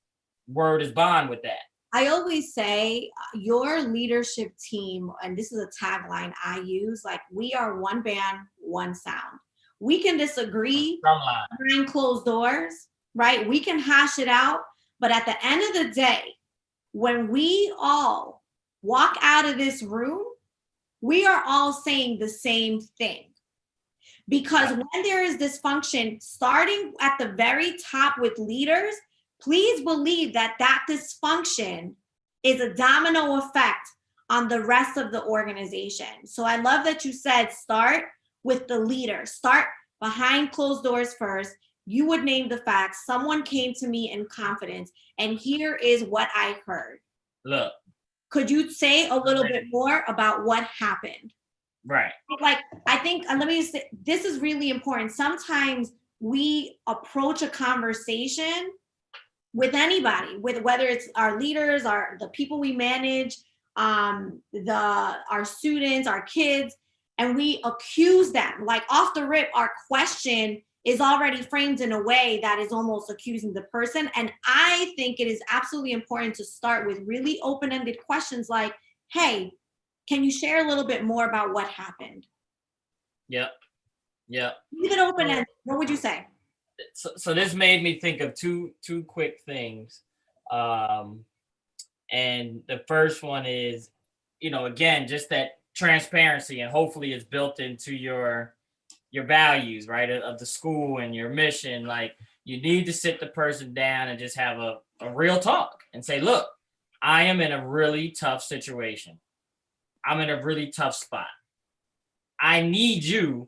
word is bond with that. I always say your leadership team, and this is a tagline I use, like, we are one band, one sound. We can disagree behind closed doors, right? We can hash it out. But at the end of the day, when we all walk out of this room, we are all saying the same thing. Because when there is dysfunction, starting at the very top with leaders, please believe that dysfunction is a domino effect on the rest of the organization. So I love that you said start with the leader. Start behind closed doors first. You would name the facts. Someone came to me in confidence, and here is what I heard. Look. Could you say a little bit more about what happened? Right. Like, I think, let me say, this is really important. Sometimes we approach a conversation with anybody, with whether it's our leaders, the people we manage, our students, our kids, and we accuse them. Like, off the rip, our question is already framed in a way that is almost accusing the person. And I think it is absolutely important to start with really open-ended questions like, hey, can you share a little bit more about what happened? Yep. Leave it open-ended. What would you say? So this made me think of two quick things. And the first one is, again, just that transparency, and hopefully it's built into your values, right, of the school and your mission. Like, you need to sit the person down and just have a real talk and say, look, I am in a really tough situation. I'm in a really tough spot. I need you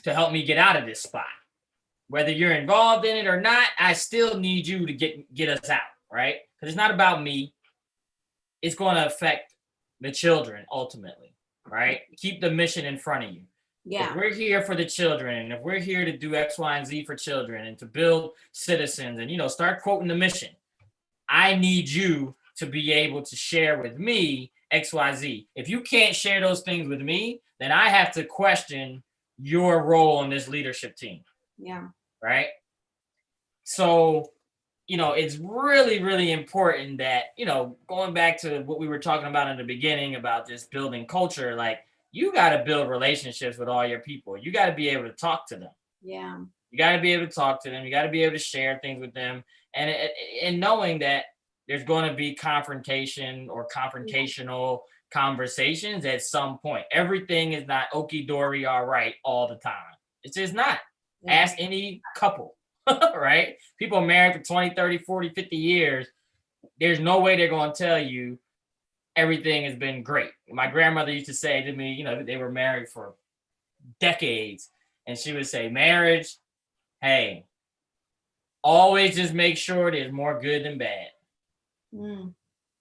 to help me get out of this spot. Whether you're involved in it or not, I still need you to get us out, right? Because it's not about me. It's going to affect the children ultimately, right? Keep the mission in front of you. If Yeah. we're here for the children, and if we're here to do X, Y, and Z for children and to build citizens and, start quoting the mission, I need you to be able to share with me X, Y, Z. If you can't share those things with me, then I have to question your role on this leadership team, Yeah. right? So, it's really, really important that, going back to what we were talking about in the beginning about just building culture, like you got to build relationships with all your people. You got to be able to talk to them. Yeah. You got to be able to talk to them. You got to be able to share things with them. And knowing that there's going to be confrontation or confrontational conversations at some point. Everything is not okie dory all right all the time. It's just not. Yeah. Ask any couple, right? People married for 20, 30, 40, 50 years. There's no way they're going to tell you everything has been great. My grandmother used to say to me, they were married for decades. And she would say, marriage, hey, always just make sure there's more good than bad. That's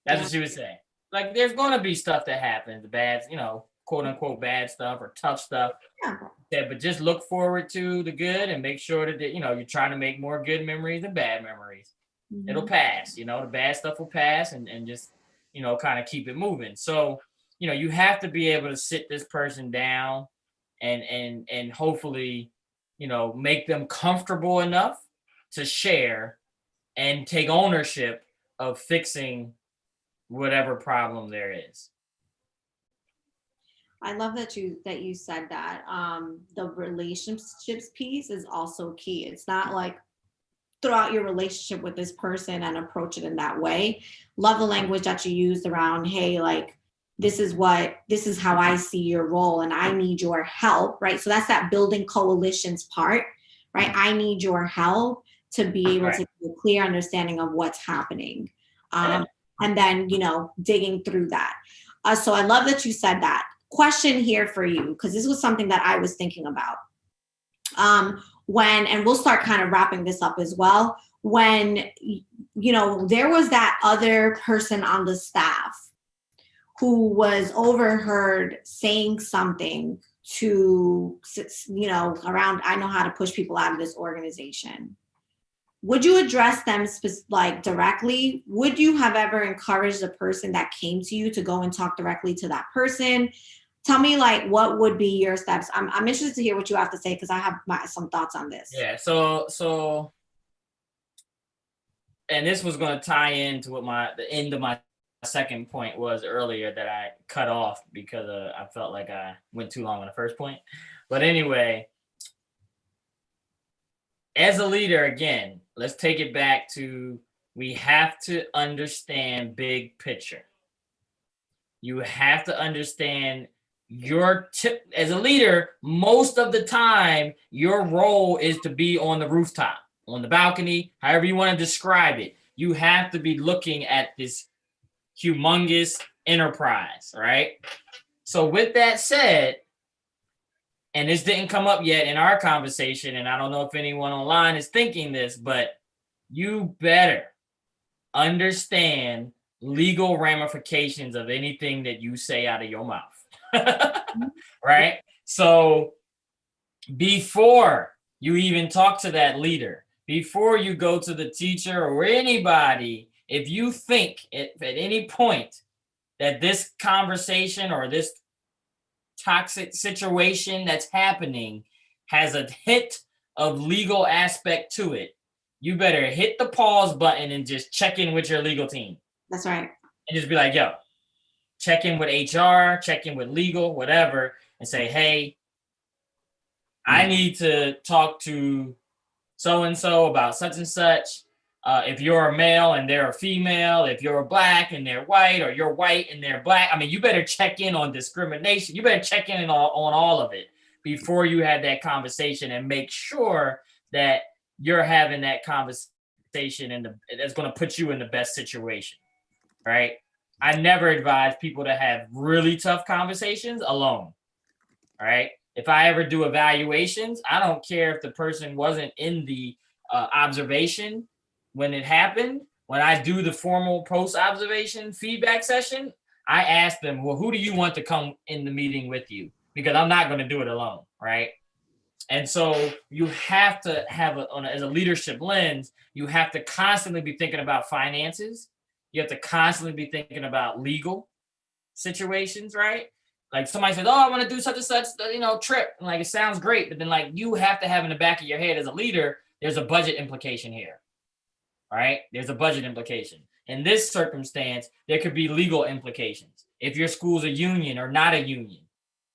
Yeah. what she would say. Like, there's going to be stuff that happens, bad, quote unquote bad stuff or tough stuff. Yeah. But just look forward to the good and make sure that, you're trying to make more good memories than bad memories. It'll pass, the bad stuff will pass and just, kind of keep it moving. So, you have to be able to sit this person down and hopefully, make them comfortable enough to share and take ownership of fixing whatever problem there is. I love that you said that. The relationships piece is also key. It's not like throughout your relationship with this person and approach it in that way. Love the language that you used around, hey, like this is how I see your role and I need your help, right? So that's that building coalitions part, right? I need your help to be able to get a clear understanding of what's happening. And then, digging through that. So I love that you said that. Question here for you, because this was something that I was thinking about. And we'll start kind of wrapping this up as well. When, there was that other person on the staff who was overheard saying something to, around, I know how to push people out of this organization. Would you address them directly? Would you have ever encouraged the person that came to you to go and talk directly to that person? Tell me, what would be your steps? I'm interested to hear what you have to say because I have some thoughts on this. Yeah. So, and this was going to tie into what the end of my second point was earlier that I cut off because I felt like I went too long on the first point. But anyway, as a leader, again, let's take it back to we have to understand big picture. You have to understand your tip as a leader. Most of the time, your role is to be on the rooftop, on the balcony, however you want to describe it. You have to be looking at this humongous enterprise, right? So with that said, and this didn't come up yet in our conversation, and I don't know if anyone online is thinking this, but you better understand legal ramifications of anything that you say out of your mouth, right? So before you even talk to that leader, before you go to the teacher or anybody, if you think at any point that this conversation or this toxic situation that's happening has a hint of legal aspect to it, you better hit the pause button and just check in with your legal team. That's right. And just be like, yo, check in with HR, check in with legal, whatever, and say, hey, I need to talk to so-and-so about such and such. If you're a male and they're a female, if you're black and they're white, or you're white and they're black, I mean, you better check in on discrimination. You better check in on all of it before you have that conversation and make sure that you're having that conversation and that's going to put you in the best situation, right? I never advise people to have really tough conversations alone, right? If I ever do evaluations, I don't care if the person wasn't in the observation when it happened. When I do the formal post-observation feedback session, I ask them, well, who do you want to come in the meeting with you? because I'm not going to do it alone, right? And so you have to have as a leadership lens, you have to constantly be thinking about finances. You have to constantly be thinking about legal situations, right? Like somebody says, "Oh, I want to do such and such, trip," and like it sounds great, but then like you have to have in the back of your head as a leader, there's a budget implication here, right? There's a budget implication. In this circumstance, there could be legal implications if your school's a union or not a union.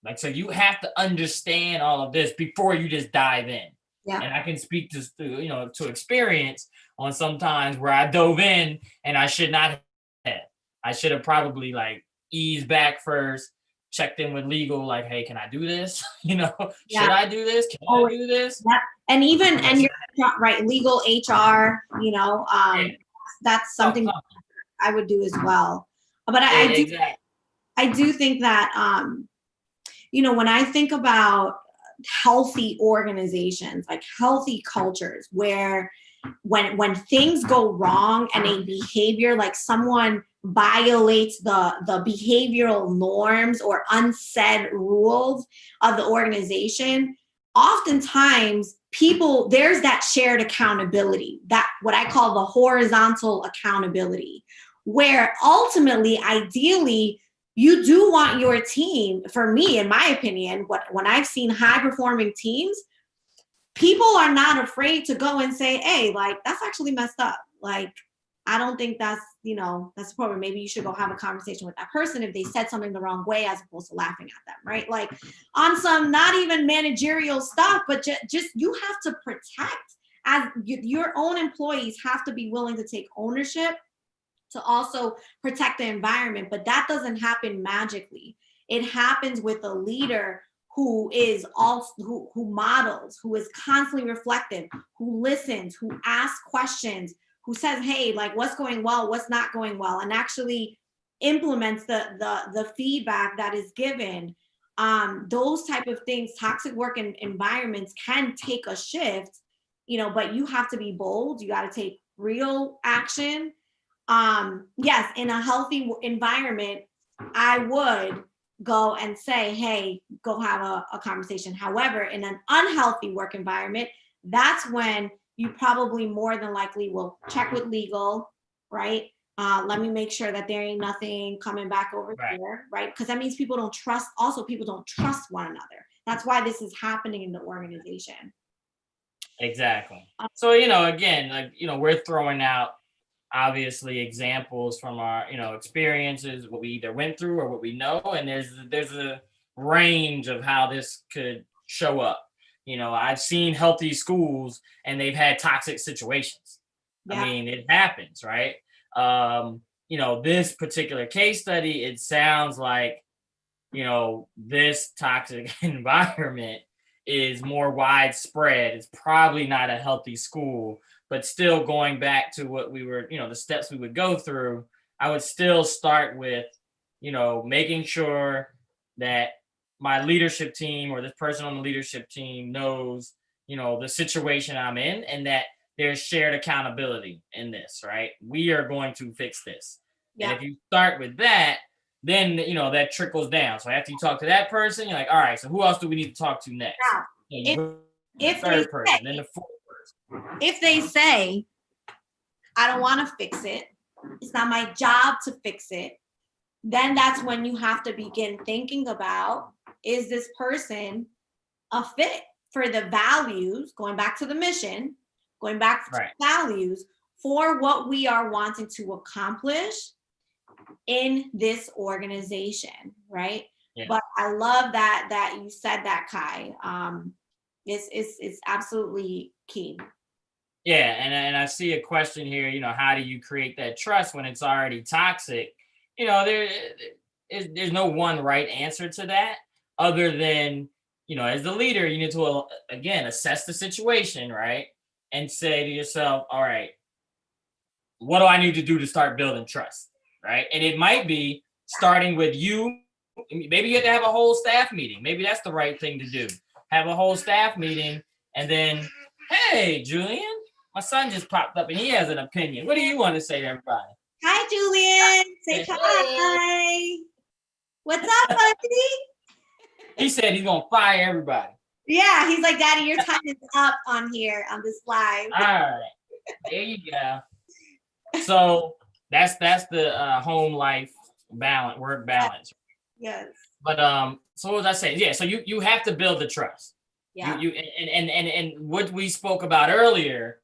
Like, so you have to understand all of this before you just dive in. Yeah. And I can speak to experience on sometimes where I dove in and I should not have. I should have probably like eased back first, checked in with legal, like, hey, can I do this? Should I do this? Can I do this? Yeah. And even, and you're right, legal HR, that's something I would do as well. But I do think that, when I think about healthy organizations, like healthy cultures, where when things go wrong and a behavior, like someone violates the behavioral norms or unsaid rules of the organization, oftentimes there's that shared accountability, that what I call the horizontal accountability, where ultimately, ideally, you do want your team, for me, in my opinion, when I've seen high performing teams, people are not afraid to go and say, hey, like, that's actually messed up. Like, I don't think that's the problem. Maybe you should go have a conversation with that person if they said something the wrong way, as opposed to laughing at them, right? Like on some not even managerial stuff, but just you have to protect, as your own employees have to be willing to take ownership to also protect the environment. But that doesn't happen magically. It happens with a leader who is also who models, who is constantly reflective, who listens, who asks questions, who says, hey, like, what's going well, what's not going well, and actually implements the feedback that is given. Those type of things, toxic work environments can take a shift, but you have to be bold. You got to take real action. Yes, in a healthy environment, I would go and say, hey, go have a conversation. However, in an unhealthy work environment, that's when you probably more than likely will check with legal, right? Let me make sure that there ain't nothing coming back over here, right? Because that means people don't trust one another. That's why this is happening in the organization. Exactly. So, again, like, we're throwing out obviously examples from our, experiences, what we either went through or what we know. And there's a range of how this could show up. I've seen healthy schools and they've had toxic situations. Yeah. I mean, it happens, right? This particular case study, it sounds like, this toxic environment is more widespread. It's probably not a healthy school, but still going back to what we were, the steps we would go through, I would still start with, making sure that my leadership team or this person on the leadership team knows, the situation I'm in, and that there's shared accountability in this, right? We are going to fix this. Yeah. And if you start with that, then, that trickles down. So after you talk to that person, you're like, all right, so who else do we need to talk to next? Yeah. If the third person, then the fourth person. If they say, I don't want to fix it, it's not my job to fix it, then that's when you have to begin thinking about, is this person a fit for the values, going back to the mission, going back to values, for what we are wanting to accomplish in this organization, right? Yeah. But I love that you said that, Kai. It's absolutely key. Yeah, and I see a question here, how do you create that trust when it's already toxic? There's no one right answer to that, other than, as the leader, you need to, again, assess the situation, right? And say to yourself, all right, what do I need to do to start building trust, right? And it might be starting with you. Maybe you have to have a whole staff meeting. Maybe that's the right thing to do. Have a whole staff meeting, and then, hey, Julian, my son just popped up and he has an opinion. What do you want to say to everybody? Hi, Julian. Say hi. What's up, buddy? He said he's gonna fire everybody. Yeah, he's like, Daddy, your time is up on here on this live. All right, there you go. So that's the home life balance, work balance. Yes. But so what was I saying? Yeah, so you have to build the trust. Yeah. You and what we spoke about earlier,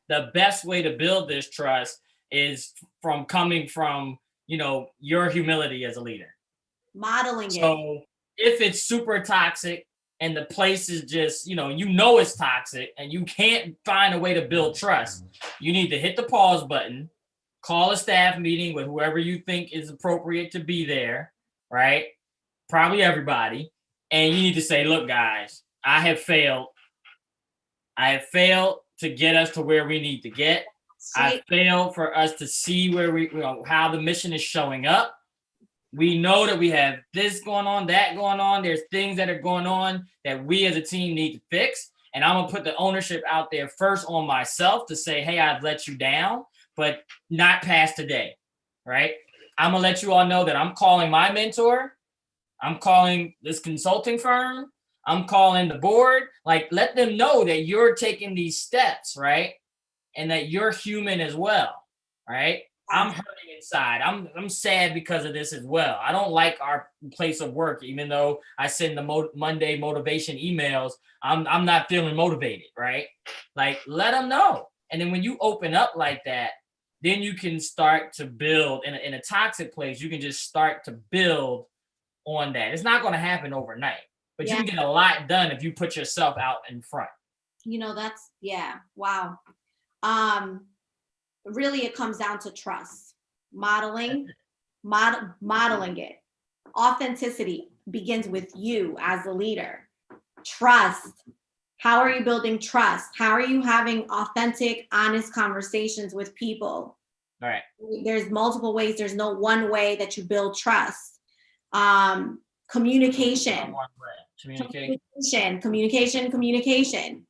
the best way to build this trust is coming from, your humility as a leader. Modeling it. So if it's super toxic and the place is just, it's toxic and you can't find a way to build trust, you need to hit the pause button, call a staff meeting with whoever you think is appropriate to be there, right? Probably everybody. And you need to say, look, guys, I have failed. I have failed to get us to where we need to get. I failed for us to see where how the mission is showing up. We know that we have this going on, that going on. There's things that are going on that we as a team need to fix. And I'm going to put the ownership out there first on myself to say, hey, I've let you down, but not past today, right? I'm going to let you all know that I'm calling my mentor. I'm calling this consulting firm. I'm calling the board. Like, let them know that you're taking these steps, right? And that you're human as well, right? I'm hurting inside. I'm sad because of this as well. I don't like our place of work, even though I send the Monday motivation emails. I'm not feeling motivated, right? Like, let them know. And then when you open up like that, then you can start to build in a toxic place. You can just start to build on that. It's not going to happen overnight, but you can get a lot done if you put yourself out in front. Wow. Really, it comes down to trust, modeling it. Authenticity begins with you as the leader. Trust. How are you building trust? How are you having authentic, honest conversations with people? All right. There's multiple ways. There's no one way that you build trust. Communication. Communication.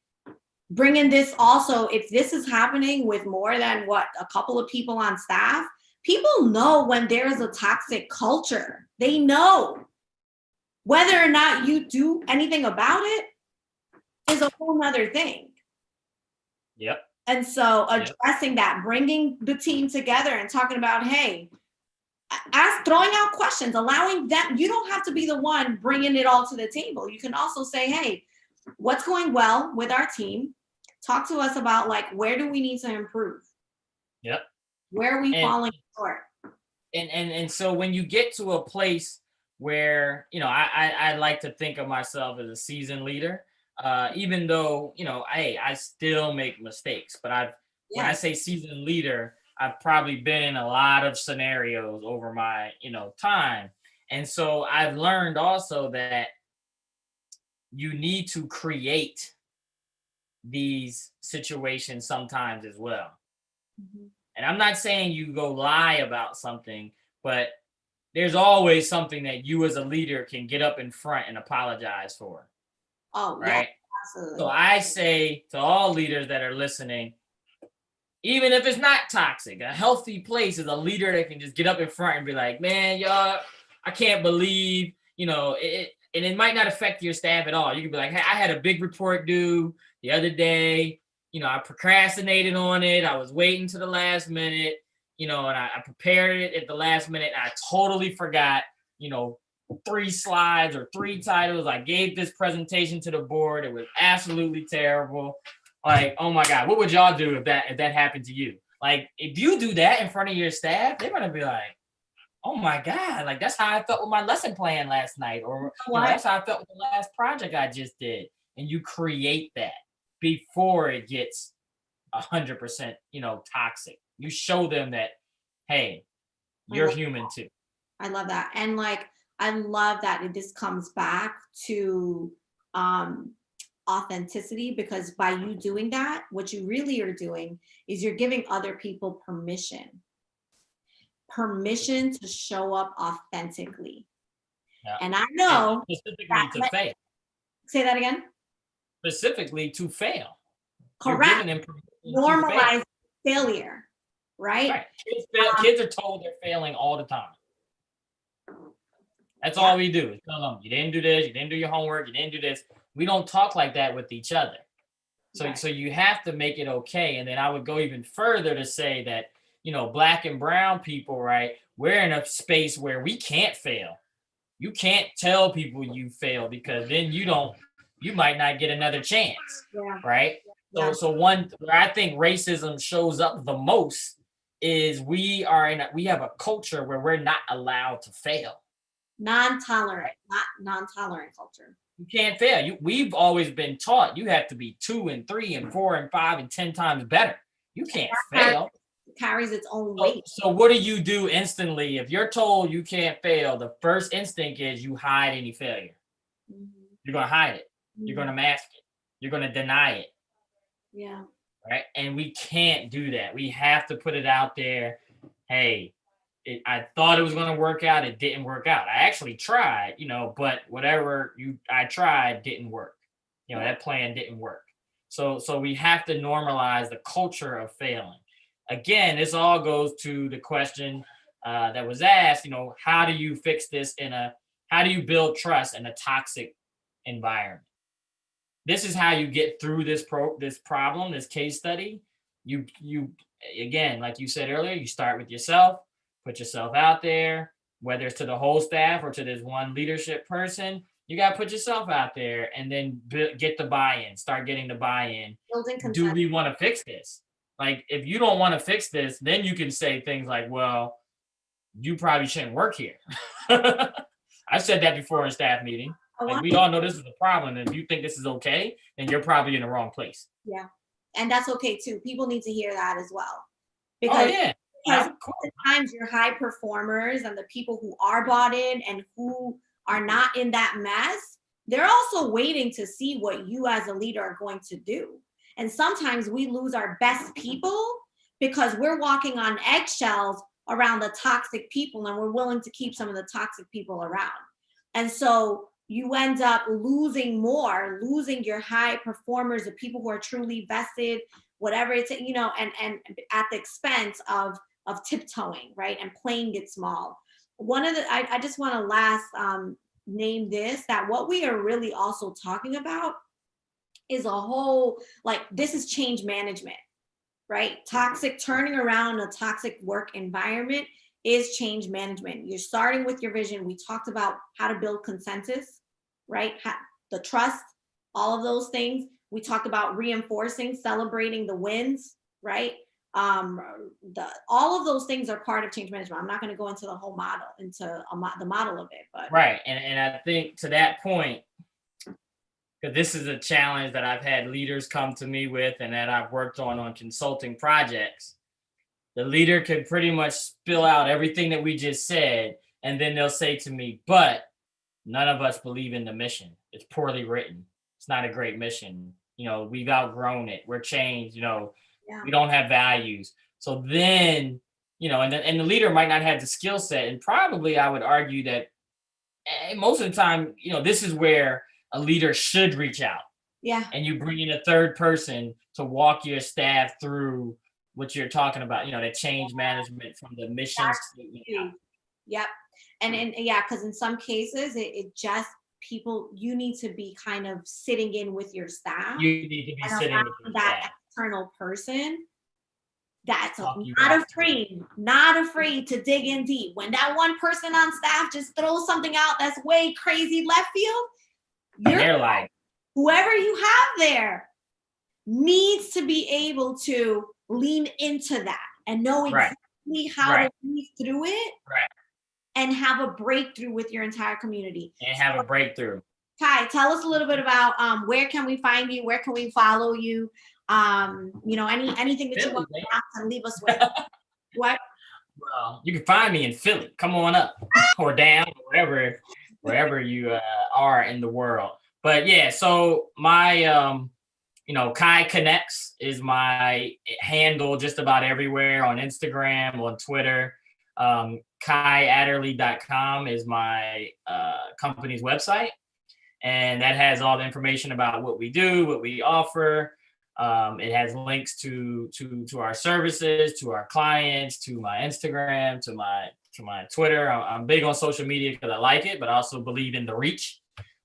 Bring in this also, if this is happening with more than a couple of people on staff, people know when there is a toxic culture. They know. Whether or not you do anything about it is a whole nother thing. Yep. And so addressing that, bringing the team together and talking about, hey, throwing out questions, allowing them, you don't have to be the one bringing it all to the table. You can also say, hey, what's going well with our team? Talk to us about, like, where do we need to improve? Yep. Where are we falling short? And so when you get to a place where, I like to think of myself as a seasoned leader, even though, I still make mistakes, but when I say seasoned leader, I've probably been in a lot of scenarios over my, time. And so I've learned also that you need to create these situations sometimes as well. Mm-hmm. And I'm not saying you go lie about something, but there's always something that you as a leader can get up in front and apologize for. Oh, right. Yeah, absolutely. So I say to all leaders that are listening, even if it's not toxic, a healthy place is a leader that can just get up in front and be like, man, y'all, I can't believe, it, and it might not affect your staff at all. You can be like, hey, I had a big report due the other day. I procrastinated on it. I was waiting to the last minute, and I prepared it at the last minute. And I totally forgot, 3 slides or 3 titles. I gave this presentation to the board. It was absolutely terrible. Like, oh my God, what would y'all do if that happened to you? Like, if you do that in front of your staff, they're gonna be like, oh my God, like, that's how I felt with my lesson plan last night, or that's how I felt with the last project I just did. And you create that before it gets 100%, toxic. You show them that, hey, you're human too. I love that. And I love that this comes back to authenticity, because by you doing that, what you really are doing is you're giving other people permission to show up authentically. Yeah. And I know specifically to fail. Say that again. Specifically to fail. Correct. Normalize failure, right? Kids are told they're failing all the time. That's Yeah. all we do. Tell them you didn't do this, you didn't do your homework, you didn't do this. We don't talk like that with each other. So Right. so you have to make it okay. And then I would go even further to say that, black and brown people, right? We're in a space where we can't fail. You can't tell people you fail because then you might not get another chance, Yeah. right? Yeah. So one where I think racism shows up the most is we have a culture where we're not allowed to fail. Non-tolerant, not non-tolerant culture. You can't fail. We've always been taught you have to be 2 and 3 and 4 and 5 and 10 times better. You can't fail. Carries its own So, weight. so what do you do instantly if you're told you can't fail? The first instinct is you hide any failure. You're gonna hide it. You're gonna mask it. You're gonna deny it. Yeah. Right. And we can't do that. We have to put it out there. Hey, I thought it was going to work out. It didn't work out. I actually tried, but whatever I tried didn't work. That plan didn't work. So we have to normalize the culture of failing. Again, this all goes to the question that was asked, how do you fix this how do you build trust in a toxic environment? This is how you get through this problem, this case study. You again, like you said earlier, you start with yourself, put yourself out there, whether it's to the whole staff or to this one leadership person. You got to put yourself out there and then get the buy-in, start getting the buy-in. Do we want to fix this? Like, if you don't want to fix this, then you can say things like, well, you probably shouldn't work here. I've said that before in staff meeting. Like, we all know this is a problem. And if you think this is okay, then you're probably in the wrong place. Yeah. And that's okay too. People need to hear that as well. Because, because sometimes your high performers and the people who are bought in and who are not in that mess, they're also waiting to see what you as a leader are going to do. And sometimes we lose our best people because we're walking on eggshells around the toxic people and we're willing to keep some of the toxic people around. And so you end up losing your high performers, the people who are truly vested, whatever it's, and at the expense of tiptoeing, right? And playing it small. I just want to last name this, that what we are really also talking about is a whole, this is change management, right? Turning around a toxic work environment is change management. You're starting with your vision. We talked about how to build consensus, right? The trust, all of those things. We talked about reinforcing, celebrating the wins, right? All of those things are part of change management. I'm not going to go into the whole model, the model of it, but right. And I think to that point, because this is a challenge that I've had leaders come to me with, and that I've worked on consulting projects. The leader could pretty much spill out everything that we just said, and then they'll say to me, but none of us believe in the mission. It's poorly written. It's not a great mission. We've outgrown it. We're changed. We don't have values. So then, and the leader might not have the skill set. And probably I would argue that most of the time, this is where a leader should reach out. Yeah. And you bring in a third person to walk your staff through what you're talking about, the change management from the mission statement. Yep. And because in some cases it just you need to be kind of sitting in with your staff. You need to be sitting with your that staff. External person that's not afraid to dig in deep. When that one person on staff just throws something out that's way crazy left field, they're like, whoever you have there needs to be able to lean into that and know exactly how to move through it, and have a breakthrough with your entire community. And have a breakthrough. Kai, tell us a little bit about where can we find you? Where can we follow you? Anything that you want to ask and leave us with. What? Well, you can find me in Philly. Come on up or down, wherever you are in the world. But yeah, so my Kai Connects is my handle just about everywhere, on Instagram, on Twitter. KaiAdderley.com is my company's website. And that has all the information about what we do, what we offer. It has links to our services, to our clients, to my Instagram, to my Twitter. I'm big on social media because I like it, but I also believe in the reach.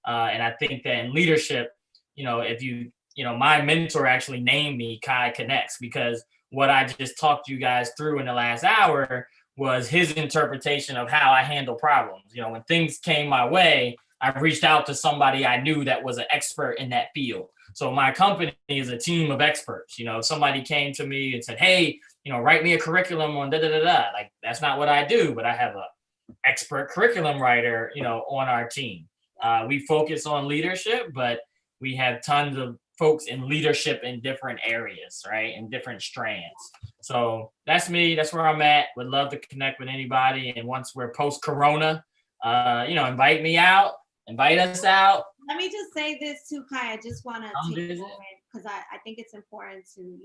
And I think that in leadership, if my mentor actually named me Kai Connects because what I just talked you guys through in the last hour was his interpretation of how I handle problems. When things came my way, I reached out to somebody I knew that was an expert in that field. So my company is a team of experts. If somebody came to me and said, hey, write me a curriculum on da da da da. Like, that's not what I do, but I have a expert curriculum writer, on our team. We focus on leadership, but we have tons of folks in leadership in different areas, right? In different strands. So that's me. That's where I'm at. Would love to connect with anybody. And once we're post-corona, invite me out, invite us out. Let me just say this too, Kai. I just want to take visit. a moment because I think it's important to,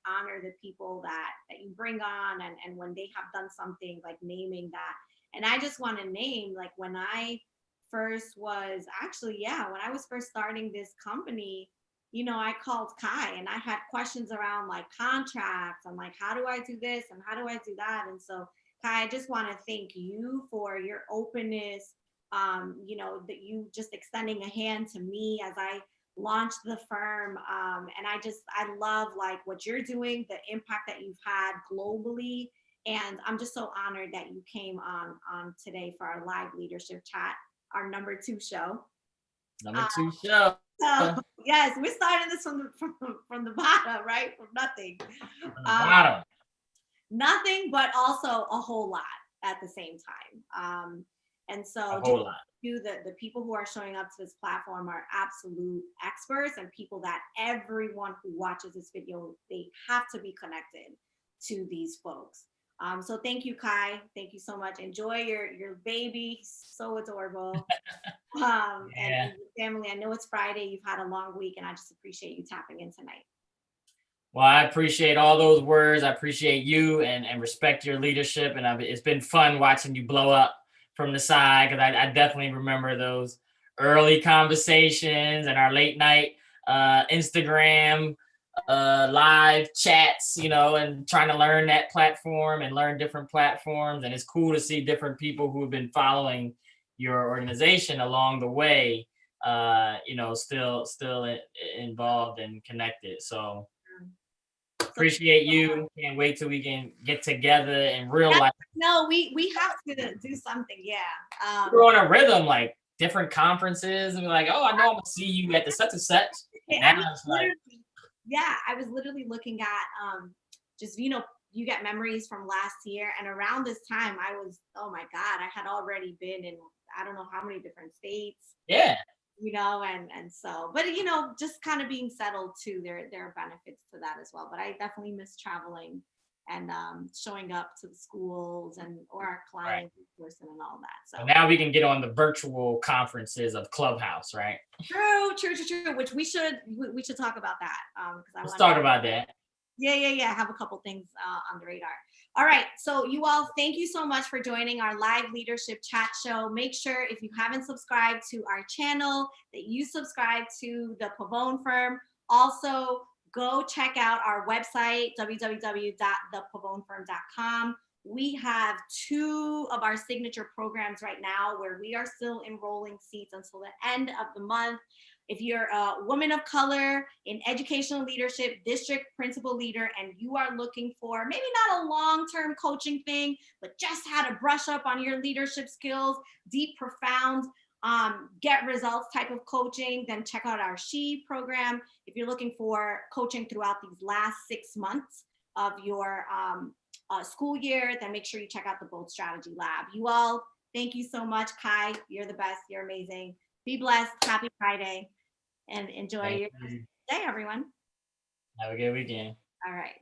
honor the people that you bring on and when they have done something, like naming that. And I just want to name, like, when I first was when I was first starting this company, I called Kai and I had questions around like contracts and like, how do I do this and how do I do that? And so, Kai, I just want to thank you for your openness, that you just extending a hand to me as I launched the firm. And I love like what you're doing, the impact that you've had globally. And I'm just so honored that you came on today for our live leadership chat, our number 2 show. Number 2 show. So yes, we're starting this from the bottom, right? From nothing. From the bottom. Nothing, but also a whole lot at the same time. And so a whole lot. The people who are showing up to this platform are absolute experts and people that everyone who watches this video, they have to be connected to these folks. So thank you, Kai. Thank you so much. Enjoy your baby. So adorable. And your family. I know it's Friday. You've had a long week, and I just appreciate you tapping in tonight. Well, I appreciate all those words. I appreciate you and respect your leadership. And it's been fun watching you blow up from the side because I definitely remember those early conversations and our late night Instagram live chats, and trying to learn that platform and learn different platforms. And it's cool to see different people who have been following your organization along the way, still involved and connected. So appreciate you. Can't wait till we can get together in real life. No, we have to do something. Yeah. We're on a rhythm, like different conferences, and we're like, oh, I know I'm gonna see you at the such and such. I was literally looking at just you get memories from last year, and around this time I was, oh my God, I had already been in I don't know how many different states. Yeah. And so, but just kind of being settled too, there are benefits to that as well. But I definitely miss traveling and showing up to the schools or our clients in person and all that. So now we can get on the virtual conferences of Clubhouse, right? True. Which we should talk about that. Let's talk about that. Yeah. I have a couple things on the radar. All right. So you all, thank you so much for joining our live leadership chat show. Make sure if you haven't subscribed to our channel that you subscribe to the Pavone Firm. Also, go check out our website, www.thepavonefirm.com. We have 2 of our signature programs right now where we are still enrolling seats until the end of the month. If you're a woman of color in educational leadership, district principal leader, and you are looking for maybe not a long-term coaching thing, but just how to brush up on your leadership skills, deep, profound, get results type of coaching, then check out our SHE program. If you're looking for coaching throughout these last 6 months of your school year, then make sure you check out the Bold Strategy Lab. You all, thank you so much. Kai, you're the best. You're amazing. Be blessed. Happy Friday. And enjoy your day, everyone. Have a good weekend. All right.